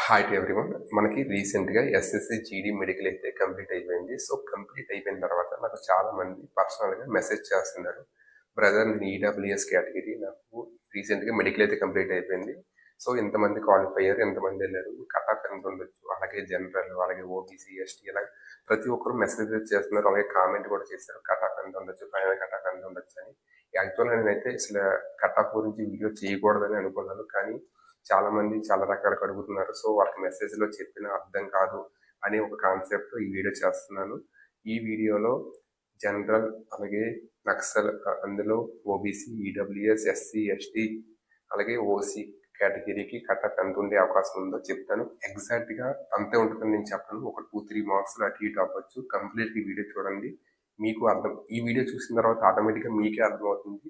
Hi to everyone. మనకి రీసెంట్‌గా SSC GD medical అయితే కంప్లీట్ అయిపోయింది. సో, కంప్లీట్ అయిపోయిన తర్వాత నాకు చాలామంది పర్సనల్‌గా మెసేజ్ చేస్తున్నారు. బ్రదర్ నేను ఈడబ్ల్యూఎస్ కేటగిరీ నాకు రీసెంట్‌గా మెడికల్ అయితే కంప్లీట్ అయిపోయింది. సో, ఇంతమంది క్వాలిఫై అయ్యారు, ఎంతమంది ఎళ్లారు, కట్ ఆఫ్ ఎంత ఉండొచ్చు, అలాగే జనరల్, అలాగే ఓబీసీ, ఎస్టీ ఇలా ప్రతి ఒక్కరు మెసేజెస్ చేస్తున్నారు. అలాగే కామెంట్ కూడా చేశారు. కట్ ఆఫ్ ఎంత ఉండొచ్చు, ఫైనల్ కట్ ఆఫ్ ఎంత ఉండొచ్చు అని. యాక్చువల్‌గా నేనైతే అసలు కట్ ఆఫ్ గురించి వీడియో చేయకూడదని అనుకున్నాను. కానీ చాలామంది చాలా రకాలుగా అడుగుతున్నారు. సో, వాళ్ళకి మెసేజ్‌లో చెప్పినా అర్థం కాదు అనే ఒక కాన్సెప్ట్‌తో ఈ వీడియో చేస్తున్నాను. ఈ వీడియోలో జనరల్ అలాగే నక్సల్ అందులో ఓబీసీ, ఈడబ్ల్యూఎస్, ఎస్సీ, ఎస్టీ అలాగే ఓసీ కేటగిరీకి కట్ ఆఫ్ ఎంత ఉండే అవకాశం ఉందో చెప్తాను. ఎగ్జాక్ట్‌గా అంతే ఉంటుందని నేను చెప్పను. ఒక 2, 3 మార్క్స్‌లో అటు ఇటు అవ్వచ్చు. కంప్లీట్‌గా ఈ వీడియో చూడండి. మీకు అర్థం ఈ వీడియో చూసిన తర్వాత ఆటోమేటిక్‌గా మీకే అర్థమవుతుంది.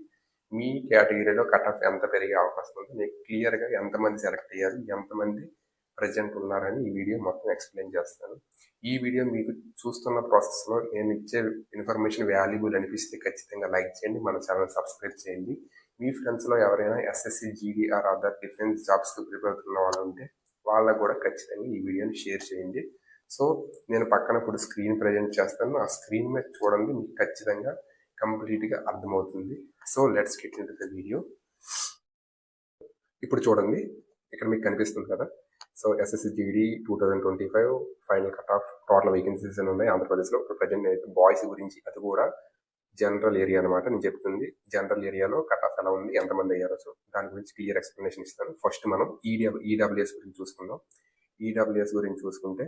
మీ కేటగిరీలో కట్ ఆఫ్ ఎంత పెరిగే అవకాశం ఉంది, మీకు క్లియర్‌గా ఎంతమంది సెలెక్ట్ అయ్యారు, ఎంతమంది ప్రెజెంట్ ఉన్నారని ఈ వీడియో మొత్తం ఎక్స్‌ప్లెయిన్ చేస్తాను. ఈ వీడియో మీకు చూస్తున్న ప్రాసెస్‌లో నేను ఇచ్చే ఇన్ఫర్మేషన్ వాల్యుబుల్ అనిపిస్తే ఖచ్చితంగా లైక్ చేయండి. మన ఛానల్ సబ్స్క్రైబ్ చేయండి. మీ ఫ్రెండ్స్‌లో ఎవరైనా ఎస్ఎస్‌సి, జీడీ ఆర్ అదర్ డిఫెన్స్ జాబ్స్‌కి ప్రిపేర్ అవుతున్న వాళ్ళు ఉంటే వాళ్ళకు కూడా ఖచ్చితంగా ఈ వీడియోని షేర్ చేయండి. సో, నేను పక్కన ఇప్పుడు స్క్రీన్ ప్రజెంట్ చేస్తాను. ఆ స్క్రీన్ మీద చూడండి, మీకు ఖచ్చితంగా కంప్లీట్‌గా అర్థమవుతుంది. So let's get into the video. ఇప్పుడు చూడండి, ఇక్కడ మీకు కనిపిస్తుంది కదా. So SSC GD 2025 final cut off total vacancies అని ఉన్నాయి ఆంధ్రప్రదేశ్లో. ఇప్పుడు ప్రజెంట్ అయితే బాయ్స్ గురించి, అది కూడా జనరల్ ఏరియా అనమాట నేను చెప్తుంది. జనరల్ ఏరియాలో కట్ ఆఫ్ ఎలా ఉంది, ఎంతమంది అయ్యారో సో దాని గురించి క్లియర్ ఎక్స్ప్లెనేషన్ ఇస్తాను. ఫస్ట్ మనం ఈడబ్ల్యూఎస్ గురించి చూసుకుందాం. ఈడబ్ల్యూఎస్ గురించి చూసుకుంటే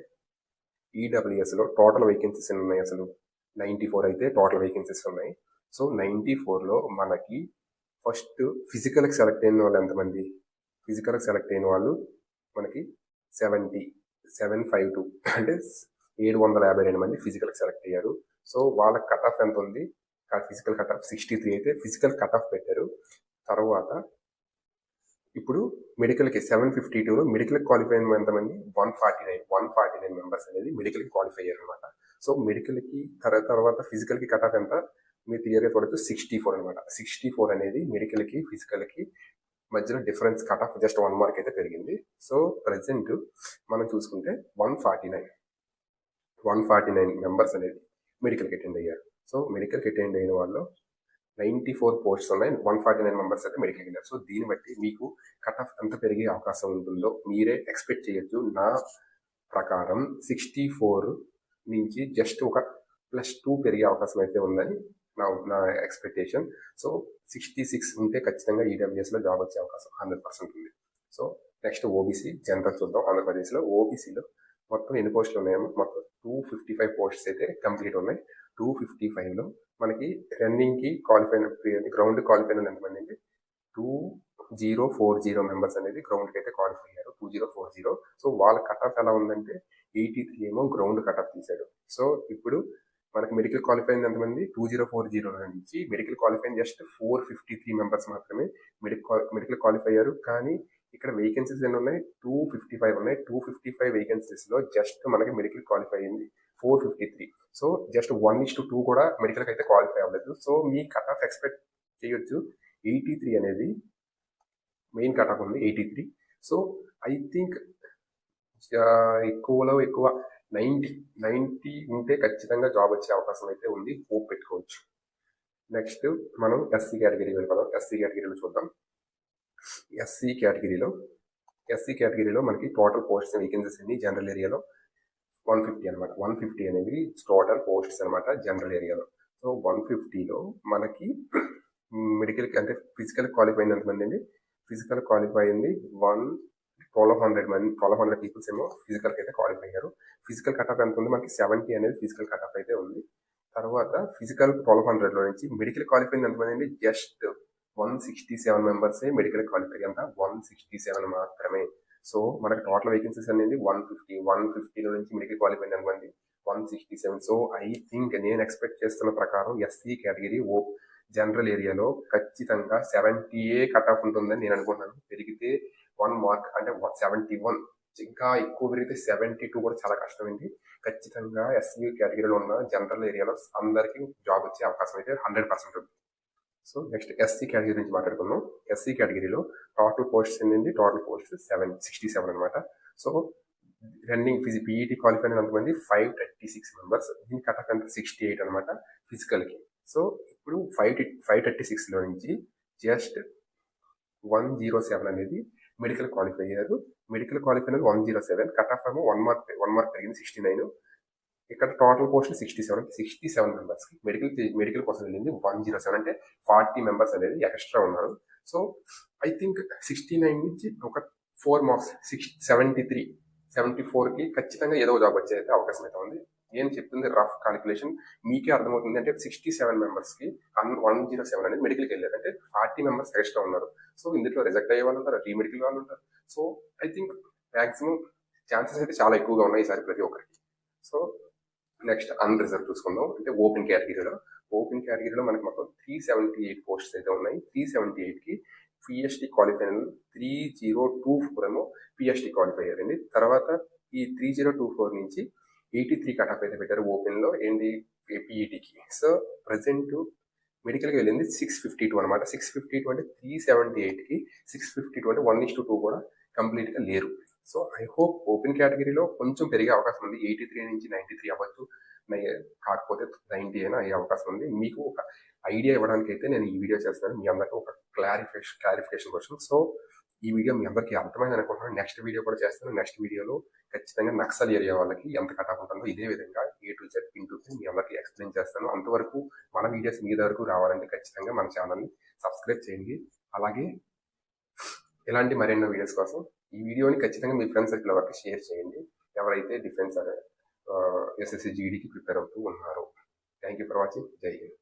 ఈడబ్ల్యూఎస్లో టోటల్ వేకెన్సీస్ ఎన్ని ఉన్నాయి, అసలు 94 అయితే టోటల్ వేకెన్సీస్ ఉన్నాయి. సో 94లో మనకి ఫస్ట్ ఫిజికల్కి సెలెక్ట్ అయిన వాళ్ళు ఎంతమంది, ఫిజికల్కి సెలెక్ట్ అయిన వాళ్ళు మనకి 752 అంటే 752 మంది ఫిజికల్కి సెలెక్ట్ అయ్యారు. సో వాళ్ళకి కట్ ఆఫ్ ఎంత ఉంది, ఫిజికల్ కట్ ఆఫ్ 63 అయితే ఫిజికల్ కట్ ఆఫ్ పెట్టారు. తర్వాత ఇప్పుడు మెడికల్కి 752లో మెడికల్ క్వాలిఫై అయిన ఎంతమంది, 149 మెంబర్స్ అనేది మెడికల్కి క్వాలిఫై అయ్యారు అనమాట. సో మెడికల్కి తర్వాత ఫిజికల్కి కట్ ఆఫ్ ఎంత మీరు క్లియర్గా చూడొచ్చు, 64 అనమాట. 64 అనేది మెడికల్కి ఫిజికల్కి మధ్యలో difference cut off just 1 mark అయితే పెరిగింది. సో ప్రజెంట్ మనం చూసుకుంటే 149 మెంబర్స్ అనేది మెడికల్కి అటెండ్ అయ్యారు. సో మెడికల్కి అటెండ్ అయిన వాళ్ళు 94 పోస్ట్స్ ఉన్నాయి, 149 మెంబర్స్ అయితే మెడికల్కి వెళ్ళారు. సో దీన్ని బట్టి మీకు కట్ ఆఫ్ ఎంత పెరిగే అవకాశం ఉంటుందో మీరే ఎక్స్పెక్ట్ చేయొచ్చు. నా ప్రకారం 64 నుంచి జస్ట్ ఒక +2 పెరిగే అవకాశం అయితే ఉందని నా ఎక్స్పెక్టేషన్. సో 66 ఉంటే ఖచ్చితంగా ఈడబ్ల్యూఎస్లో జాబ్ వచ్చే అవకాశం 100% ఉంది. సో నెక్స్ట్ ఓబీసీ జనరల్ చూద్దాం. ఆంధ్రప్రదేశ్లో ఓబీసీలో మొత్తం ఎన్ని పోస్టులు ఉన్నాయేమో, మొత్తం 255 పోస్ట్స్ అయితే కంప్లీట్ ఉన్నాయి. 255లో మనకి రన్నింగ్కి క్వాలిఫై అయిన గ్రౌండ్ క్వాలిఫై అయిన ఎంతమంది అంటే 2040 మెంబర్స్ అనేది గ్రౌండ్కి అయితే క్వాలిఫై అయ్యారు. 2040. సో వాళ్ళ కట్ ఆఫ్ ఎలా ఉందంటే 83 ఏమో గ్రౌండ్ కట్ ఆఫ్ తీశాడు. సో ఇప్పుడు మనకి మెడికల్ క్వాలిఫై అయింది ఎంతమంది, 2040 నుంచి మెడికల్ క్వాలిఫై జస్ట్ 453 మెంబర్స్ మాత్రమే మెడికల్ క్వాలిఫై అయ్యారు. కానీ ఇక్కడ వేకెన్సీస్ ఎన్ని ఉన్నాయి, 255 ఉన్నాయి. 255 వేకెన్సీస్లో జస్ట్ మనకి మెడికల్ క్వాలిఫై అయింది 453. సో జస్ట్ 1:2 కూడా మెడికల్కి అయితే క్వాలిఫై అవ్వలేదు. సో మీ కట్ ఆఫ్ ఎక్స్పెక్ట్ చేయొచ్చు. 83 అనేది మెయిన్ కట్ ఆఫ్ ఉంది, 83. సో ఐ థింక్ ఎక్కువలో ఎక్కువ 90 ఉంటే ఖచ్చితంగా జాబ్ వచ్చే అవకాశం అయితే ఉంది. హోప్ పెట్టుకోవచ్చు. నెక్స్ట్ మనం ఎస్సీ కేటగిరీ వెళ్ళిపోదాం. ఎస్సీ కేటగిరీలో చూద్దాం. ఎస్సీ కేటగిరీలో మనకి టోటల్ పోస్ట్స్ వేకెన్సీస్ అన్ని జనరల్ ఏరియాలో 150 అనమాట. 150 అనేవి టోటల్ పోస్ట్స్ అనమాట జనరల్ ఏరియాలో. సో 150లో మనకి మెడికల్ అంటే ఫిజికల్ క్వాలిఫై అయిన ఎంతమంది అండి, ఫిజికల్ క్వాలిఫై అయింది 1200 పీపుల్స్ ఏమో ఫిజికల్కి అయితే క్వాలిఫై అయ్యారు. ఫిజికల్ కట్ ఆఫ్ ఎంత ఉంది మనకి, 70 అనేది ఫిజికల్ కట్ ఆఫ్ అయితే ఉంది. తర్వాత ఫిజికల్ 1200లో నుంచి మెడికల్ క్వాలిఫై అయింది ఎంతమంది అండి, జస్ట్ 167 మెంబర్సే మెడికల్ క్వాలిఫై. అంత 167 మాత్రమే. సో మనకి టోటల్ వేకెన్సీస్ అనేది 150లో నుంచి మెడికల్ క్వాలిఫై అయింది ఎంతమంది, 167. సో ఐ థింక్ నేను ఎక్స్పెక్ట్ చేస్తున్న ప్రకారం ఎస్సీ కేటగిరీ జనరల్ ఏరియాలో ఖచ్చితంగా 70 కట్ ఆఫ్ ఉంటుందని నేను అనుకుంటున్నాను. పెరిగితే 1 మార్క్ అంటే 71, ఇంకా ఎక్కువ పెరిగితే 72 కూడా చాలా కష్టమైంది. ఖచ్చితంగా ఎస్సీ కేటగిరీలో ఉన్న జనరల్ ఏరియాలో అందరికీ జాబ్ వచ్చే అవకాశం అయితే 100% ఉంది. సో నెక్స్ట్ ఎస్సీ కేటగిరీ నుంచి మాట్లాడుకుందాం. ఎస్సీ కేటగిరీలో టోటల్ పోస్ట్స్ ఏంటండి, టోటల్ పోస్ట్ 67 అనమాట. సో రన్నింగ్ పీఈటీ క్వాలిఫై అయిన ఎంతమంది 536 మెంబర్స్. దీని కట్ ఆఫ్ ఎంత 68 అనమాట ఫిజికల్కి. సో ఇప్పుడు 536లో నుంచి జస్ట్ 107 అనేది మెడికల్ క్వాలిఫై అయ్యారు. మెడికల్ క్వాలిఫై అనేది 107, కట్ ఆఫ్ ఏమో 1 మార్క్ పెరిగింది 69. ఇక్కడ టోటల్ పోస్ట్ 67 మెంబర్స్కి మెడికల్ కోసం వెళ్ళింది 107, అంటే 40 మెంబర్స్ అనేది ఎక్స్ట్రా ఉన్నారు. సో ఐ థింక్ 69 నుంచి ఒక 4 మార్క్స్ 74కి ఖచ్చితంగా ఏదో జాబ్ వచ్చే అయితే అవకాశం అయితే ఉంది. నేను చెప్తుంది రఫ్ కాలిక్యులేషన్, మీకే అర్థమవుతుంది. అంటే 67 మెంబర్స్కి 107 అనేది మెడికల్కి వెళ్ళారు, అంటే 40 మెంబర్స్ ఎక్స్ట్రా ఉన్నారు. సో ఇందులో రిజెక్ట్ అయ్యే వాళ్ళు ఉంటారు, రీమెడికల్ వాళ్ళు ఉంటారు. So I think maximum chances అయితే చాలా ఎక్కువగా ఉన్నాయి ఈసారి ప్రతి ఒక్కరికి. సో నెక్స్ట్ అన్రిజర్వ్ చూసుకుందాం. అంటే ఓపెన్ కేటగిరీలో మనకి మొత్తం 378 పోస్ట్స్ అయితే ఉన్నాయి. 378కి పిఎస్టీ క్వాలిఫై 3024 ఏమో పిఎస్టీ క్వాలిఫై అయ్యారండి. తర్వాత ఈ 3024 నుంచి 83 కట్ ఆఫ్ అయితే పెట్టారు ఓపెన్లో ఏంటి పీఈటీకి. సో ప్రజెంట్ మెడికల్కి వెళ్ళింది 652 అనమాట. 652 అంటే 378కి 652 అంటే 1:2 కూడా కంప్లీట్గా లేరు. సో ఐ హోప్ ఓపెన్ కేటగిరీలో కొంచెం పెరిగే అవకాశం ఉంది. 83 నుంచి 93 అవ్వచ్చు, కాకపోతే 90 అయినా అయ్యే అవకాశం ఉంది. మీకు ఒక ఐడియా ఇవ్వడానికి అయితే నేను ఈ వీడియో చేస్తున్నాను, మీ అందరికీ ఒక క్లారిఫికేషన్ కోసం. సో ఈ వీడియో మీ అందరికీ అర్థమైంది అనుకుంటున్నాను. నెక్స్ట్ వీడియో కూడా చేస్తాను. నెక్స్ట్ వీడియోలో ఖచ్చితంగా నక్సల్ ఏరియా వాళ్ళకి ఎంత కట్ ఆఫ్ ఉంటుందో ఇదే విధంగా A to Z pin to pin మీ అందరికీ ఎక్స్ప్లెయిన్ చేస్తాను. అంతవరకు మన వీడియోస్ మీ వరకు రావాలంటే ఖచ్చితంగా మన ఛానల్ని సబ్స్క్రైబ్ చేయండి. అలాగే ఇలాంటి మరెన్నో వీడియోస్ కోసం ఈ వీడియోని ఖచ్చితంగా మీ ఫ్రెండ్స్ సర్కిల్ వరకు షేర్ చేయండి, ఎవరైతే డిఫెన్స్ ఎస్ఎస్సి జీడీకి ప్రిపేర్ అవుతూ ఉన్నారో. Thank you for watching. జై హింద్.